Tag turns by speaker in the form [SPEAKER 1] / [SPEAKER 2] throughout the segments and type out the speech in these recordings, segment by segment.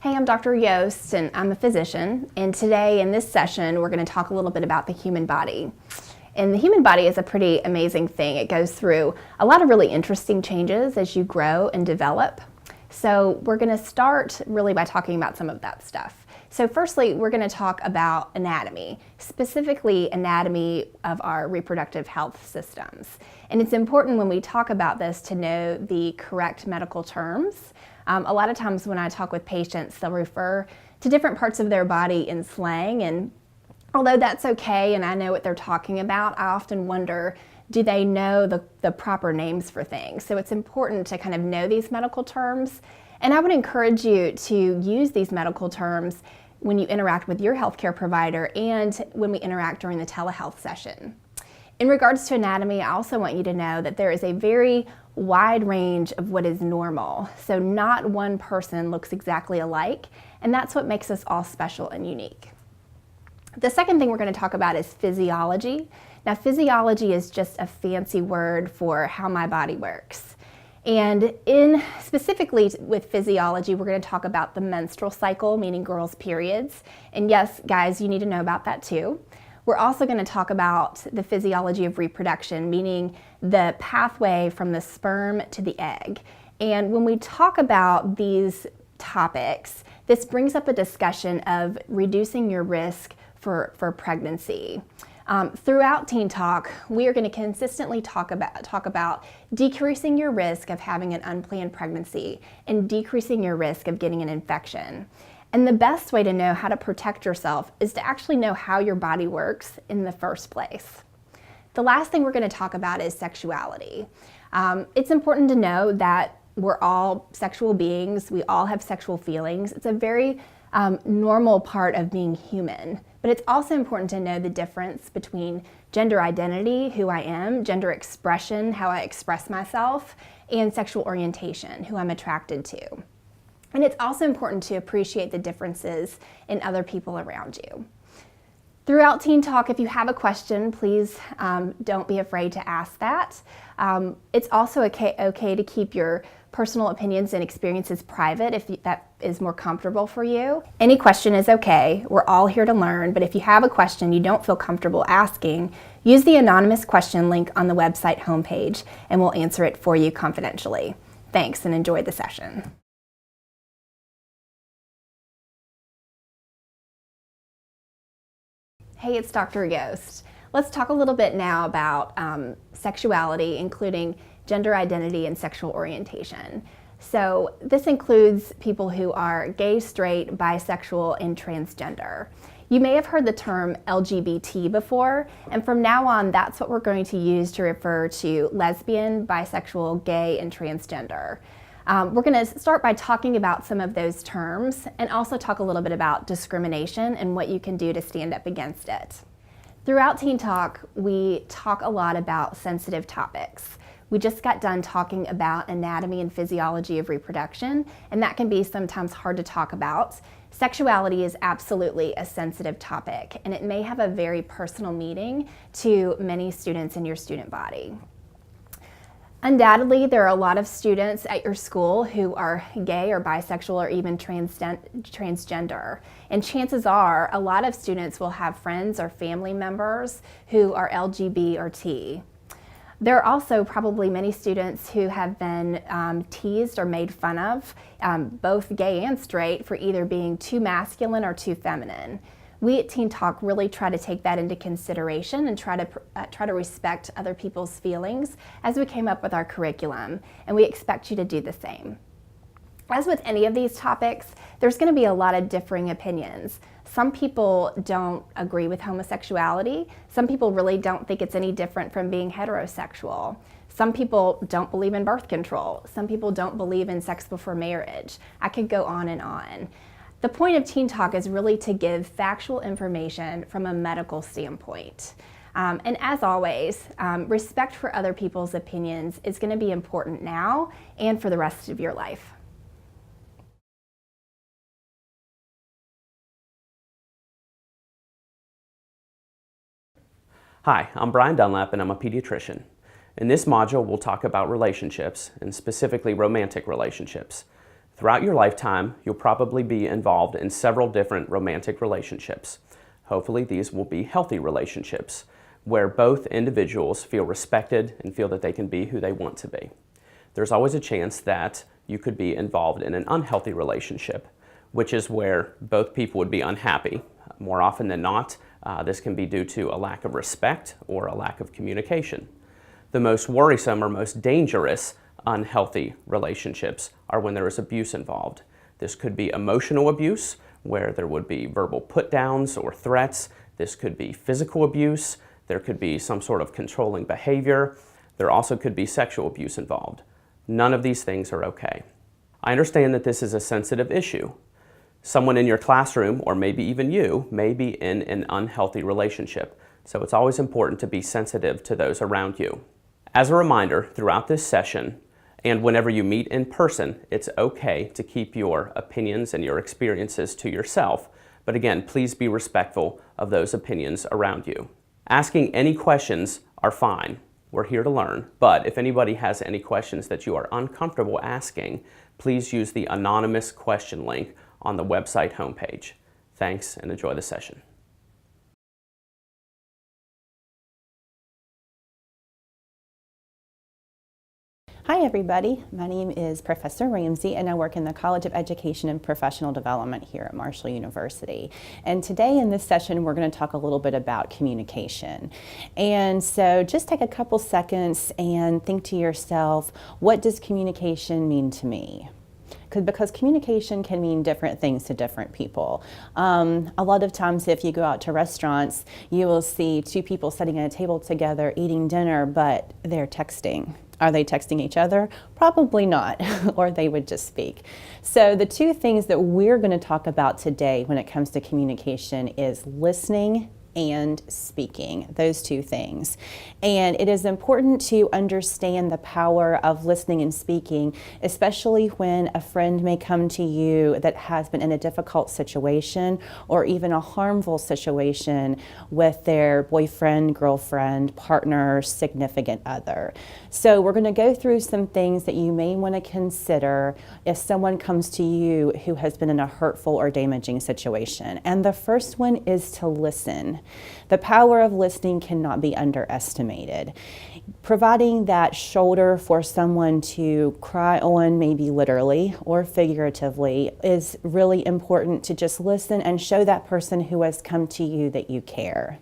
[SPEAKER 1] Hey, I'm Dr. Yost, and I'm a physician, and today in this session we're going to talk a little bit about the human body. And the human body is a pretty amazing thing. It goes through a lot of really interesting changes as you grow and develop. So we're going to start really by talking about some of that stuff. So firstly, we're going to talk about anatomy, specifically anatomy of our reproductive health systems. And it's important when we talk about this to know the correct medical terms. A lot of times when I talk with patients, they'll refer to different parts of their body in slang, and although that's okay and I know what they're talking about, I often wonder, do they know the proper names for things? So it's important to kind of know these medical terms, and I would encourage you to use these medical terms when you interact with your healthcare provider and when we interact during the telehealth session. In regards to anatomy, I also want you to know that there is a very wide range of what is normal. So not one person looks exactly alike, and that's what makes us all special and unique. The second thing we're going to talk about is physiology. Now, physiology is just a fancy word for how my body works. And specifically with physiology, we're going to talk about the menstrual cycle, meaning girls' periods. And yes, guys, you need to know about that too. We're also going to talk about the physiology of reproduction, meaning the pathway from the sperm to the egg. And when we talk about these topics, this brings up a discussion of reducing your risk for pregnancy. Throughout Teen Talk, we are going to consistently talk about decreasing your risk of having an unplanned pregnancy and decreasing your risk of getting an infection. And the best way to know how to protect yourself is to actually know how your body works in the first place. The last thing we're going to talk about is sexuality. It's important to know that we're all sexual beings. We all have sexual feelings. It's a very normal part of being human. But it's also important to know the difference between gender identity, who I am, gender expression, how I express myself, and sexual orientation, who I'm attracted to. And it's also important to appreciate the differences in other people around you. Throughout Teen Talk, if you have a question, please don't be afraid to ask that. It's also okay to keep your personal opinions and experiences private if that is more comfortable for you. Any question is okay. We're all here to learn, but if you have a question you don't feel comfortable asking, use the anonymous question link on the website homepage and we'll answer it for you confidentially. Thanks and enjoy the session. Hey, it's Dr. Yost. Let's talk a little bit now about sexuality, including gender identity and sexual orientation. So this includes people who are gay, straight, bisexual, and transgender. You may have heard the term LGBT before, and from now on, that's what we're going to use to refer to lesbian, bisexual, gay, and transgender. We're going to start by talking about some of those terms and also talk a little bit about discrimination and what you can do to stand up against it. Throughout Teen Talk, we talk a lot about sensitive topics. We just got done talking about anatomy and physiology of reproduction, and that can be sometimes hard to talk about. Sexuality is absolutely a sensitive topic, and it may have a very personal meaning to many students in your student body. Undoubtedly, there are a lot of students at your school who are gay or bisexual or even transgender. And chances are a lot of students will have friends or family members who are LGBT or T. There are also probably many students who have been teased or made fun of, both gay and straight, for either being too masculine or too feminine. We at Teen Talk really try to take that into consideration and try to respect other people's feelings as we came up with our curriculum, and we expect you to do the same. As with any of these topics, there's going to be a lot of differing opinions. Some people don't agree with homosexuality. Some people really don't think it's any different from being heterosexual. Some people don't believe in birth control. Some people don't believe in sex before marriage. I could go on and on. The point of Teen Talk is really to give factual information from a medical standpoint. And as always, respect for other people's opinions is going to be important now and for the rest of your life.
[SPEAKER 2] Hi, I'm Brian Dunlap and I'm a pediatrician. In this module, we'll talk about relationships, and specifically romantic relationships. Throughout your lifetime, you'll probably be involved in several different romantic relationships. Hopefully, these will be healthy relationships where both individuals feel respected and feel that they can be who they want to be. There's always a chance that you could be involved in an unhealthy relationship, which is where both people would be unhappy. More often than not, this can be due to a lack of respect or a lack of communication. The most worrisome or most dangerous unhealthy relationships are when there is abuse involved. This could be emotional abuse, where there would be verbal put-downs or threats. This could be physical abuse. There could be some sort of controlling behavior. There also could be sexual abuse involved. None of these things are okay. I understand that this is a sensitive issue. Someone in your classroom, or maybe even you, may be in an unhealthy relationship, so it's always important to be sensitive to those around you. As a reminder, throughout this session, and whenever you meet in person, it's okay to keep your opinions and your experiences to yourself. But again, please be respectful of those opinions around you. Asking any questions are fine. We're here to learn. But if anybody has any questions that you are uncomfortable asking, please use the anonymous question link on the website homepage. Thanks and enjoy the session.
[SPEAKER 3] Hi everybody, my name is Professor Ramsey and I work in the College of Education and Professional Development here at Marshall University. And today in this session we're going to talk a little bit about communication. And so just take a couple seconds and think to yourself, what does communication mean to me? Because communication can mean different things to different people. A lot of times if you go out to restaurants, you will see two people sitting at a table together eating dinner, but they're texting. Are they texting each other? Probably not, or they would just speak. So the two things that we're going to talk about today when it comes to communication is listening and speaking, those two things. And it is important to understand the power of listening and speaking, especially when a friend may come to you that has been in a difficult situation or even a harmful situation with their boyfriend, girlfriend, partner, significant other. So we're going to go through some things that you may want to consider if someone comes to you who has been in a hurtful or damaging situation. And the first one is to listen. The power of listening cannot be underestimated. Providing that shoulder for someone to cry on, maybe literally or figuratively, is really important to just listen and show that person who has come to you that you care.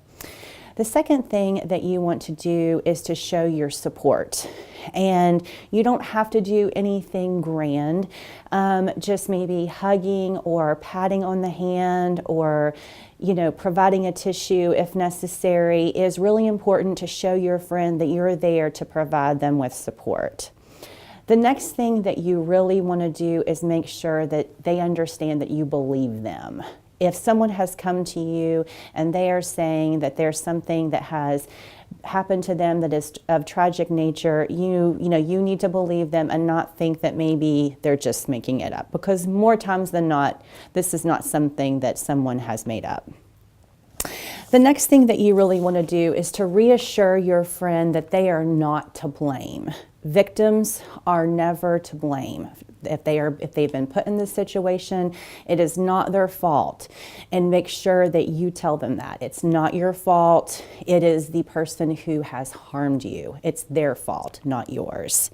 [SPEAKER 3] The second thing that you want to do is to show your support. And you don't have to do anything grand, just maybe hugging or patting on the hand or providing a tissue if necessary is really important to show your friend that you're there to provide them with support. The next thing that you really want to do is make sure that they understand that you believe them. If someone has come to you and they are saying that there's something that has happened to them that is of tragic nature, you need to believe them and not think that maybe they're just making it up, because more times than not, this is not something that someone has made up. The next thing that you really want to do is to reassure your friend that they are not to blame. Victims are never to blame. If they've been put in this situation, it is not their fault. And make sure that you tell them that. It's not your fault. It is the person who has harmed you. It's their fault, not yours.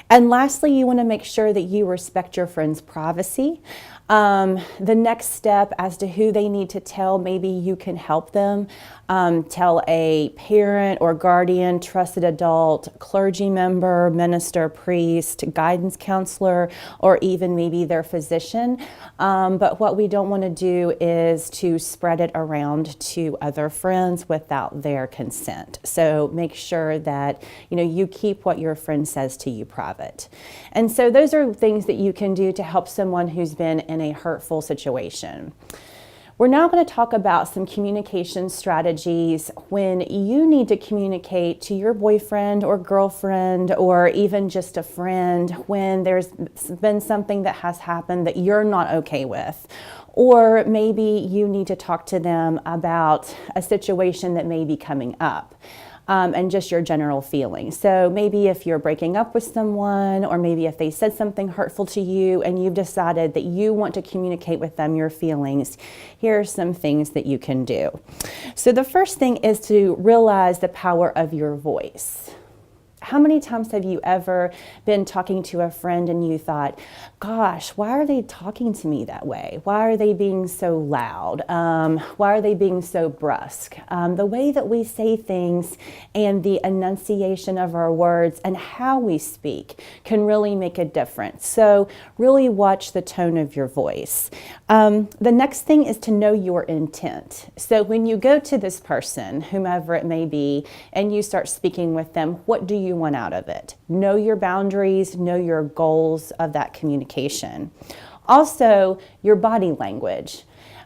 [SPEAKER 3] And lastly, you want to make sure that you respect your friend's privacy. The next step as to who they need to tell, maybe you can help them. Tell a parent or guardian, trusted adult, clergy member, minister, priest, guidance counselor, or even maybe their physician. But what we don't want to do is to spread it around to other friends without their consent. So make sure that you keep what your friend says to you private. And so those are things that you can do to help someone who's been in a hurtful situation. We're now going to talk about some communication strategies when you need to communicate to your boyfriend or girlfriend or even just a friend when there's been something that has happened that you're not okay with. Or maybe you need to talk to them about a situation that may be coming up. and just your general feelings. So maybe if you're breaking up with someone, or maybe if they said something hurtful to you and you've decided that you want to communicate with them your feelings, here are some things that you can do. So the first thing is to realize the power of your voice. How many times have you ever been talking to a friend and you thought, gosh, why are they talking to me that way? Why are they being so loud? Why are they being so brusque? The way that we say things and the enunciation of our words and how we speak can really make a difference. So really watch the tone of your voice. The next thing is to know your intent. So when you go to this person, whomever it may be, and you start speaking with them, what do you want out of it? Know your boundaries, know your goals of that communication. Also, your body language.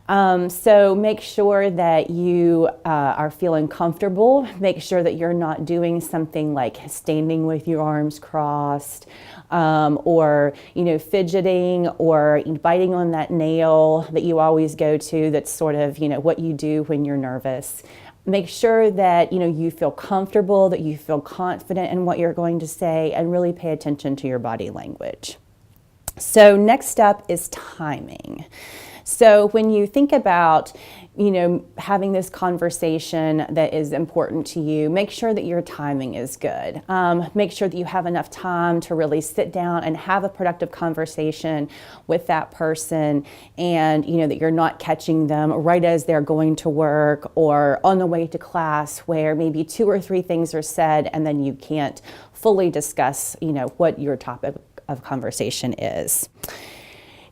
[SPEAKER 3] So make sure that you are feeling comfortable. Make sure that you're not doing something like standing with your arms crossed, or fidgeting, or biting on that nail that you always go to. That's sort of what you do when you're nervous. Make sure that you feel comfortable, that you feel confident in what you're going to say, and really pay attention to your body language. So next up is timing. So when you think about having this conversation that is important to you, make sure that your timing is good. Make sure that you have enough time to really sit down and have a productive conversation with that person, and that you're not catching them right as they're going to work or on the way to class, where maybe 2 or 3 things are said and then you can't fully discuss what your topic of conversation is.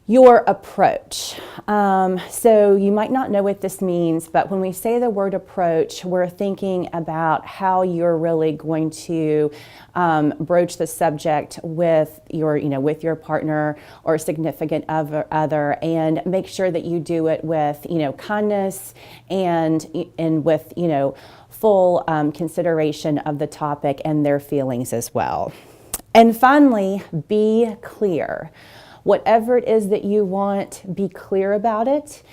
[SPEAKER 3] Your approach. So you might not know what this means, but when we say the word approach, we're thinking about how you're really going to broach the subject with your partner or significant other, and make sure that you do it with kindness and with full consideration of the topic and their feelings as well. And finally, be clear. Whatever it is that you want, be clear about it.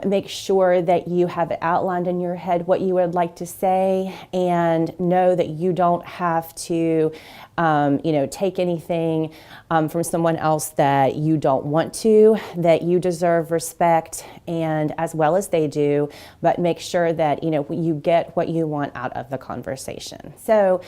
[SPEAKER 3] Make sure that you have it outlined in your head what you would like to say, and know that you don't have to take anything from someone else that you don't want to, that you deserve respect, and as well as they do, but make sure that you get what you want out of the conversation. So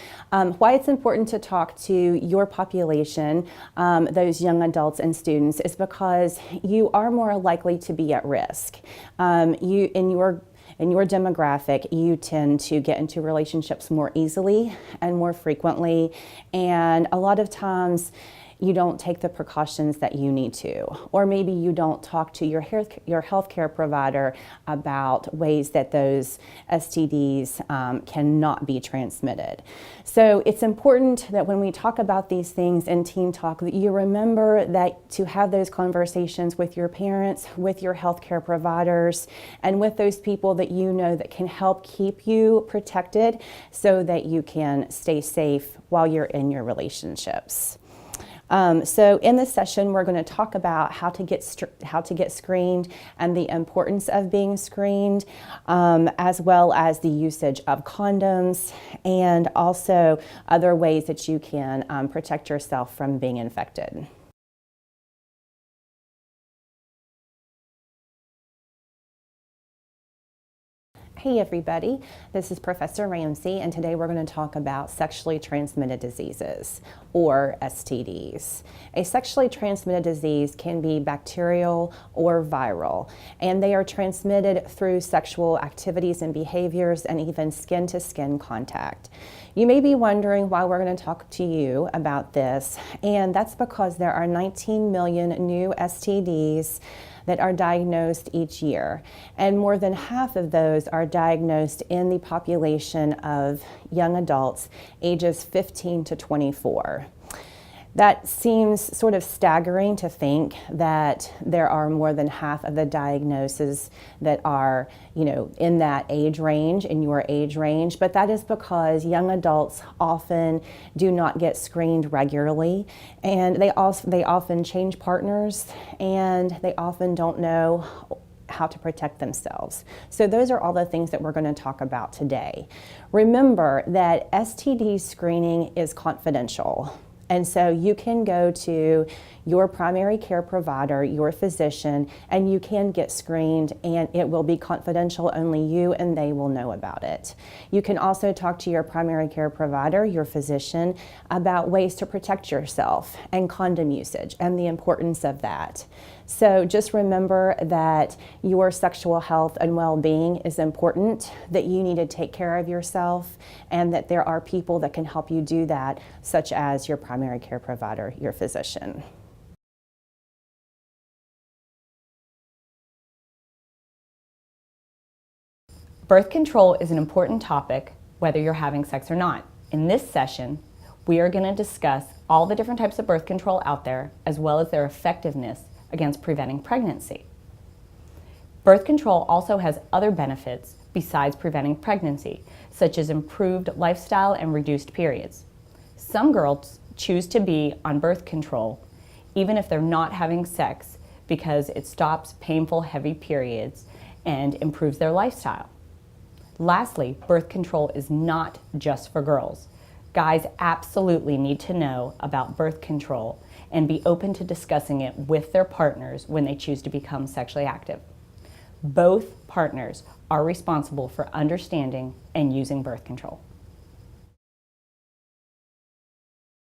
[SPEAKER 3] why it's important to talk to your population, those young adults and students, is because you are more likely to be at risk. In your demographic, you tend to get into relationships more easily and more frequently, and a lot of times you don't take the precautions that you need to, or maybe you don't talk to your healthcare provider about ways that those STDs cannot be transmitted. So it's important that when we talk about these things in Teen Talk, that you remember that to have those conversations with your parents, with your healthcare providers, and with those people that that can help keep you protected so that you can stay safe while you're in your relationships. So in this session, we're going to talk about how to get screened and the importance of being screened, as well as the usage of condoms, and also other ways that you can protect yourself from being infected. Hey everybody, this is Professor Ramsey, and today we're going to talk about sexually transmitted diseases, or STDs. A sexually transmitted disease can be bacterial or viral, and they are transmitted through sexual activities and behaviors, and even skin-to-skin contact. You may be wondering why we're going to talk to you about this, and that's because there are 19 million new STDs that are diagnosed each year, and more than half of those are diagnosed in the population of young adults ages 15 to 24. That seems sort of staggering to think that there are more than half of the diagnoses that are, in that age range, in your age range, but that is because young adults often do not get screened regularly, and they often change partners, and they often don't know how to protect themselves. So those are all the things that we're going to talk about today. Remember that STD screening is confidential. And so you can go to your primary care provider, your physician, and you can get screened, and it will be confidential. Only you and they will know about it. You can also talk to your primary care provider, your physician, about ways to protect yourself and condom usage and the importance of that. So just remember that your sexual health and well-being is important, that you need to take care of yourself, and that there are people that can help you do that, such as your primary care provider, your physician.
[SPEAKER 4] Birth control is an important topic, whether you're having sex or not. In this session, we are going to discuss all the different types of birth control out there, as well as their effectiveness against preventing pregnancy. Birth control also has other benefits besides preventing pregnancy, such as improved lifestyle and reduced periods. Some girls choose to be on birth control even if they're not having sex because it stops painful, heavy periods and improves their lifestyle. Lastly, birth control is not just for girls. Guys absolutely need to know about birth control and be open to discussing it with their partners when they choose to become sexually active. Both partners are responsible for understanding and using birth control.